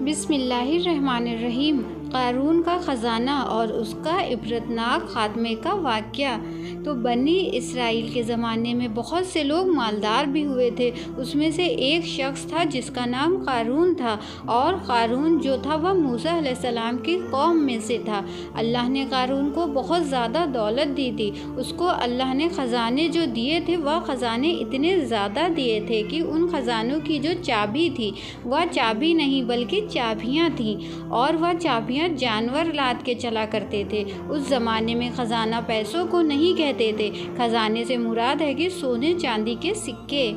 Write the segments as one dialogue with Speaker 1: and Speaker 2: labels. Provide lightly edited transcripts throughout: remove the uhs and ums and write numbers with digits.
Speaker 1: بسم اللہ الرحمن الرحیم۔ قارون کا خزانہ اور اس کا عبرتناک خاتمے کا واقعہ۔ تو بنی اسرائیل کے زمانے میں بہت سے لوگ مالدار بھی ہوئے تھے۔ اس میں سے ایک شخص تھا جس کا نام قارون تھا، اور قارون جو تھا وہ موسیٰ علیہ السلام کی قوم میں سے تھا۔ اللہ نے قارون کو بہت زیادہ دولت دی تھی۔ اس کو اللہ نے خزانے جو دیے تھے وہ خزانے اتنے زیادہ دیے تھے کہ ان خزانوں کی جو چابی تھی وہ چابی نہیں بلکہ چابیاں تھیں، اور وہ چابیاں جانور لاد کے چلا کرتے تھے۔ اس زمانے میں خزانہ پیسوں کو نہیں کہتے تھے، خزانے سے مراد ہے کہ سونے چاندی کے سکے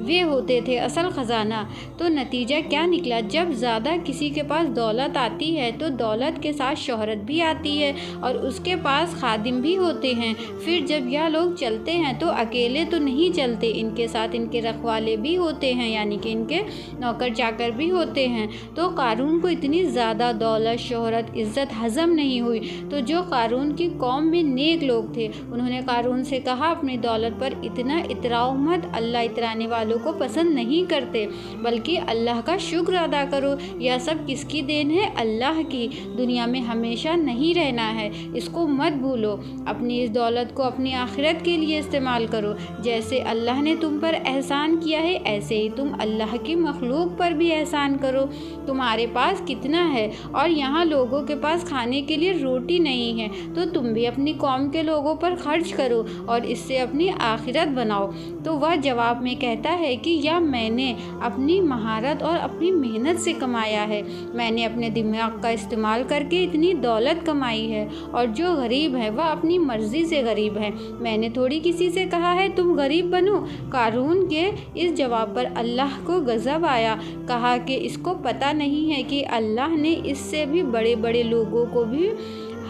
Speaker 1: وہ ہوتے تھے اصل خزانہ۔ تو نتیجہ کیا نکلا؟ جب زیادہ کسی کے پاس دولت آتی ہے تو دولت کے ساتھ شہرت بھی آتی ہے اور اس کے پاس خادم بھی ہوتے ہیں۔ پھر جب یہ لوگ چلتے ہیں تو اکیلے تو نہیں چلتے، ان کے ساتھ ان کے رکھوالے بھی ہوتے ہیں، یعنی کہ ان کے نوکر چاکر بھی ہوتے ہیں۔ تو قارون کو اتنی زیادہ دولت، شہرت، عزت ہضم نہیں ہوئی، تو جو قارون کی قوم میں نیک لوگ تھے انہوں نے قارون سے کہا اپنی دولت پر اتنا اتراؤ مت، اللہ اترانے والوں کو پسند نہیں کرتے، بلکہ اللہ کا شکر ادا کرو۔ یہ سب کس کی دین ہے؟ اللہ کی۔ دنیا میں ہمیشہ نہیں رہنا ہے، اس کو مت بھولو۔ اپنی اس دولت کو اپنی آخرت کے لیے استعمال کرو۔ جیسے اللہ نے تم پر احسان کیا ہے ایسے ہی تم اللہ کی مخلوق پر بھی احسان کرو۔ تمہارے پاس کتنا ہے اور یہاں لوگوں کے پاس کھانے کے لیے روٹی نہیں ہے، تو تم بھی اپنی قوم کے لوگوں پر خرچ کرو اور اس سے اپنی آخرت بناؤ۔ تو وہ جواب میں کہتا ہے کہ یا میں نے اپنی مہارت اور اپنی محنت سے کمایا ہے، میں نے اپنے دماغ کا استعمال کر کے اتنی دولت کمائی ہے، اور جو غریب ہے وہ اپنی مرضی سے غریب ہے، میں نے تھوڑی کسی سے کہا ہے تم غریب بنو۔ قارون کے اس جواب پر اللہ کو غضب آیا، کہا کہ اس کو پتہ نہیں ہے کہ اللہ نے اس سے بھی بڑے بڑے لوگوں کو بھی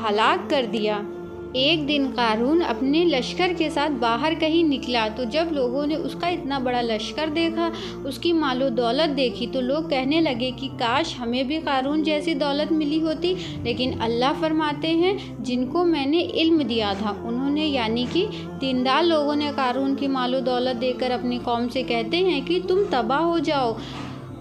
Speaker 1: ہلاک کر دیا۔ ایک دن قارون اپنے لشکر کے ساتھ باہر کہیں نکلا، تو جب لوگوں نے اس کا اتنا بڑا لشکر دیکھا، اس کی مال و دولت دیکھی، تو لوگ کہنے لگے کہ کاش ہمیں بھی قارون جیسی دولت ملی ہوتی۔ لیکن اللہ فرماتے ہیں جن کو میں نے علم دیا تھا انہوں نے، یعنی کہ دیندار لوگوں نے قارون کی مال و دولت دیکھ کر اپنی قوم سے کہتے ہیں کہ تم تباہ ہو جاؤ۔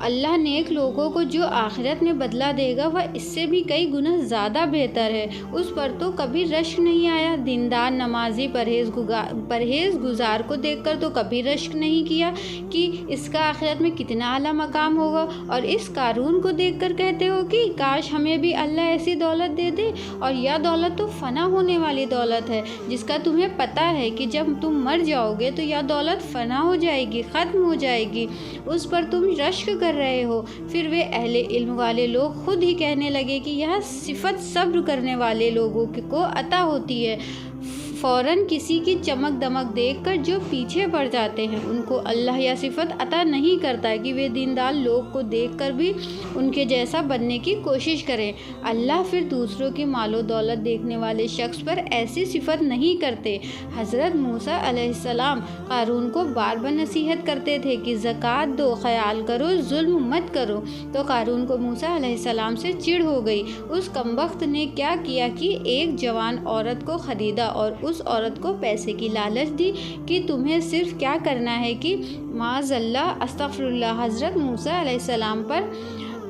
Speaker 1: اللہ نیک لوگوں کو جو آخرت میں بدلہ دے گا وہ اس سے بھی کئی گنا زیادہ بہتر ہے۔ اس پر تو کبھی رشک نہیں آیا۔ دیندار، نمازی، پرہیز گزار کو دیکھ کر تو کبھی رشک نہیں کیا کہ اس کا آخرت میں کتنا اعلیٰ مقام ہوگا، اور اس قارون کو دیکھ کر کہتے ہو کہ کاش ہمیں بھی اللہ ایسی دولت دے دے۔ اور یہ دولت تو فنا ہونے والی دولت ہے، جس کا تمہیں پتہ ہے کہ جب تم مر جاؤ گے تو یہ دولت فنا ہو جائے گی، ختم ہو جائے گی، اس پر تم رشک کر رہے ہو۔ پھر وہ اہل علم والے لوگ خود ہی کہنے لگے کہ یہ صفت صبر کرنے والے لوگوں کو عطا ہوتی ہے۔ فوراً کسی کی چمک دمک دیکھ کر جو پیچھے پڑ جاتے ہیں ان کو اللہ یہ صفت عطا نہیں کرتا کہ وہ دیندار لوگ کو دیکھ کر بھی ان کے جیسا بننے کی کوشش کریں۔ اللہ پھر دوسروں کی مال و دولت دیکھنے والے شخص پر ایسی صفت نہیں کرتے۔ حضرت موسیٰ علیہ السلام قارون کو بار بار نصیحت کرتے تھے کہ زکوٰۃ دو، خیال کرو، ظلم مت کرو۔ تو قارون کو موسیٰ علیہ السلام سے چڑ ہو گئی۔ اس کمبخت نے کیا کیا کہ ایک جوان عورت کو خریدا اور اس عورت کو پیسے کی لالچ دی کہ تمہیں صرف کیا کرنا ہے کہ معاذ اللہ، استغفر اللہ، حضرت موسیٰ علیہ السلام پر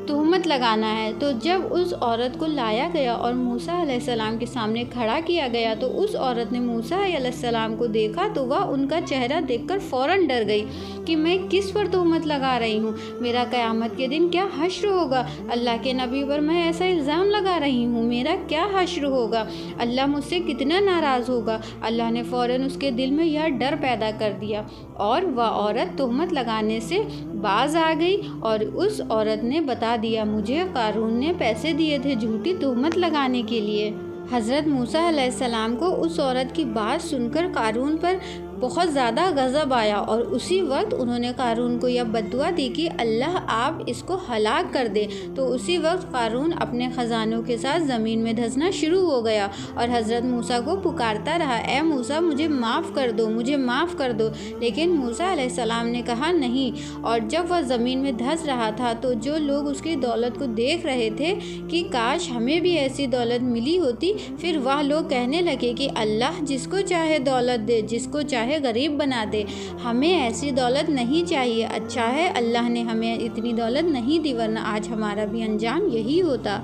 Speaker 1: تہمت لگانا ہے۔ تو جب اس عورت کو لایا گیا اور موسیٰ علیہ السلام کے سامنے کھڑا کیا گیا تو اس عورت نے موسیٰ علیہ السلام کو دیکھا تو وہ ان کا چہرہ دیکھ کر فوراً ڈر گئی کہ میں کس پر تہمت لگا رہی ہوں، میرا قیامت کے دن کیا حشر ہوگا، اللہ کے نبی پر میں ایسا الزام لگا رہی ہوں، میرا کیا حشر ہوگا، اللہ مجھ سے کتنا ناراض ہوگا۔ اللہ نے فوراً اس کے دل میں یہ ڈر پیدا کر دیا اور وہ عورت تہمت لگانے سے باز آ گئی، اور اس عورت نے بتا دیا مجھے قارون نے پیسے دیے تھے جھوٹی تہمت لگانے کے لیے۔ حضرت موسیٰ علیہ السلام کو اس عورت کی بات سن کر قارون پر بہت زیادہ غضب آیا، اور اسی وقت انہوں نے قارون کو یہ بد دعا دی کہ اللہ آپ اس کو ہلاک کر دے۔ تو اسی وقت قارون اپنے خزانوں کے ساتھ زمین میں دھنسنا شروع ہو گیا اور حضرت موسیٰ کو پکارتا رہا، اے موسیٰ مجھے معاف کر دو، مجھے معاف کر دو۔ لیکن موسیٰ علیہ السلام نے کہا نہیں، اور جب وہ زمین میں دھنس رہا تھا تو جو لوگ اس کی دولت کو دیکھ رہے تھے کہ کاش ہمیں بھی ایسی دولت ملی ہوتی، پھر وہ لوگ کہنے لگے کہ اللہ جس کو چاہے دولت دے، جس کو چاہے چاہے غریب بنا دے۔ ہمیں ایسی دولت نہیں چاہیے۔ اچھا ہے اللہ نے ہمیں اتنی دولت نہیں دی، ورنہ آج ہمارا بھی انجام یہی ہوتا۔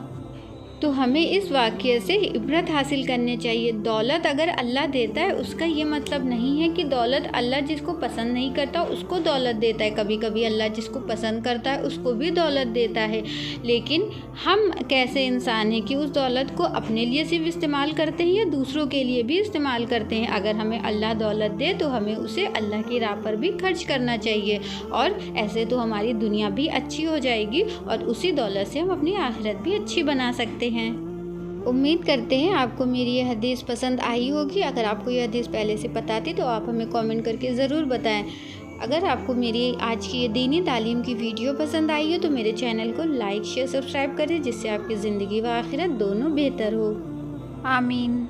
Speaker 1: تو ہمیں اس واقعے سے عبرت حاصل کرنے چاہیے۔ دولت اگر اللہ دیتا ہے اس کا یہ مطلب نہیں ہے کہ دولت اللہ جس کو پسند نہیں کرتا اس کو دولت دیتا ہے۔ کبھی کبھی اللہ جس کو پسند کرتا ہے اس کو بھی دولت دیتا ہے، لیکن ہم کیسے انسان ہیں کہ اس دولت کو اپنے لیے صرف استعمال کرتے ہیں یا دوسروں کے لیے بھی استعمال کرتے ہیں۔ اگر ہمیں اللہ دولت دے تو ہمیں اسے اللہ کی راہ پر بھی خرچ کرنا چاہیے، اور ایسے تو ہماری دنیا بھی اچھی ہو جائے گی اور اسی دولت سے ہم اپنی آخرت بھی اچھی بنا سکتے ہیں۔ امید کرتے ہیں آپ کو میری یہ حدیث پسند آئی ہوگی۔ اگر آپ کو یہ حدیث پہلے سے پتہ تھی تو آپ ہمیں کامنٹ کر کے ضرور بتائیں۔ اگر آپ کو میری آج کی یہ دینی تعلیم کی ویڈیو پسند آئی ہے تو میرے چینل کو لائک، شیئر، سبسکرائب کریں، جس سے آپ کی زندگی و آخرت دونوں بہتر ہو۔ آمین۔